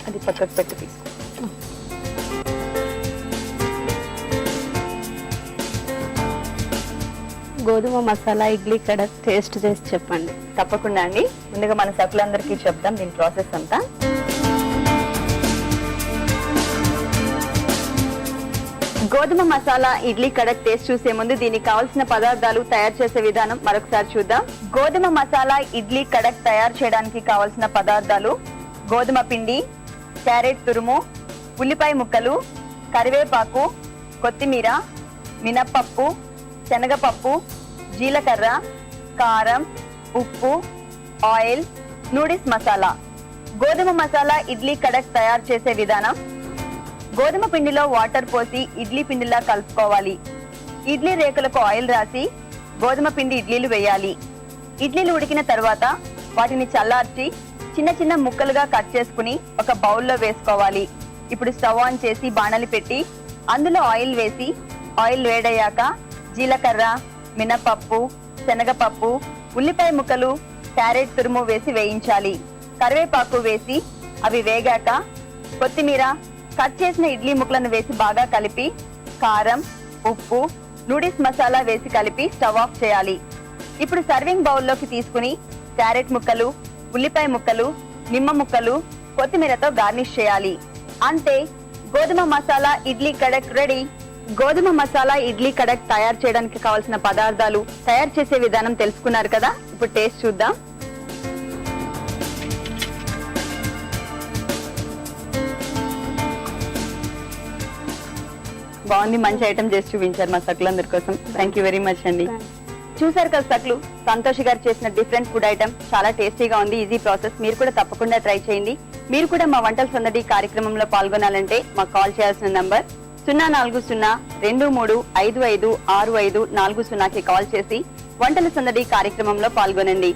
అది పక్కకు పెట్టి తీసుకో. గోధుమ మసాలా ఇడ్లీ కడక్ టేస్ట్ చేసి చెప్పండి. తప్పకుండా అండి. ముందుగా మన సకులందరికీ చెప్తాం దీని ప్రాసెస్ అంతా. గోధుమ మసాలా ఇడ్లీ కడక్ టేస్ట్ చూసే ముందు దీనికి కావాల్సిన పదార్థాలు తయారు చేసే విధానం మరొకసారి చూద్దాం. గోధుమ మసాలా ఇడ్లీ కడక్ తయారు చేయడానికి కావాల్సిన పదార్థాలు: గోధుమ పిండి, క్యారెట్ తురుము, ఉల్లిపాయ ముక్కలు, కరివేపాకు, కొత్తిమీర, మినప్పప్పు, శనగపప్పు, జీలకర్ర, కారం, ఉప్పు, ఆయిల్, నూడిల్స్ మసాలా. గోధుమ మసాలా ఇడ్లీ కడక్ తయారు చేసే విధానం: గోధుమ పిండిలో వాటర్ పోసి ఇడ్లీ పిండిలా కలుపుకోవాలి. ఇడ్లీ రేకులకు ఆయిల్ రాసి గోధుమ పిండి ఇడ్లీలు వేయాలి. ఇడ్లీలు ఉడికిన తర్వాత వాటిని చల్లార్చి చిన్న చిన్న ముక్కలుగా కట్ చేసుకుని ఒక బౌల్లో వేసుకోవాలి. ఇప్పుడు స్టవ్ ఆన్ చేసి బాణలి పెట్టి అందులో ఆయిల్ వేసి ఆయిల్ వేడయ్యాక జీలకర్ర, మినపప్పు, శనగపప్పు, ఉల్లిపాయ ముక్కలు, క్యారెట్ తురుము వేసి వేయించాలి. కరివేపాకు వేసి అవి వేగాక కొత్తిమీర, కట్ చేసిన ఇడ్లీ ముక్కలను వేసి బాగా కలిపి కారం, ఉప్పు, నూడిల్స్ మసాలా వేసి కలిపి స్టవ్ ఆఫ్ చేయాలి. ఇప్పుడు సర్వింగ్ బౌల్లోకి తీసుకుని క్యారెట్ ముక్కలు, ఉల్లిపాయ ముక్కలు, నిమ్మ ముక్కలు, కొత్తిమీరతో గార్నిష్ చేయాలి. అంతే, గోధుమ మసాలా ఇడ్లీ కడక్ రెడీ. గోధుమ మసాలా ఇడ్లీ కడక్ తయారు చేయడానికి కావాల్సిన పదార్థాలు, తయారు చేసే విధానం తెలుసుకున్నారు కదా. ఇప్పుడు టేస్ట్ చూద్దాం. బాగుంది, మంచి ఐటమ్ చేసి చూపించారు మా సకులందరి కోసం. థ్యాంక్ యూ వెరీ మచ్ అండి. చూసారు కదా సకులు, సంతోష్ గారు చేసిన డిఫరెంట్ ఫుడ్ ఐటమ్ చాలా టేస్టీగా ఉంది. ఈజీ ప్రాసెస్, మీరు కూడా తప్పకుండా ట్రై చేయండి. మీరు కూడా మా వంటల సందడి కార్యక్రమంలో పాల్గొనాలంటే మాకు కాల్ చేయాల్సిన నంబర్ 0402355556540కి కాల్ చేసి వంటల సందడి కార్యక్రమంలో పాల్గొనండి.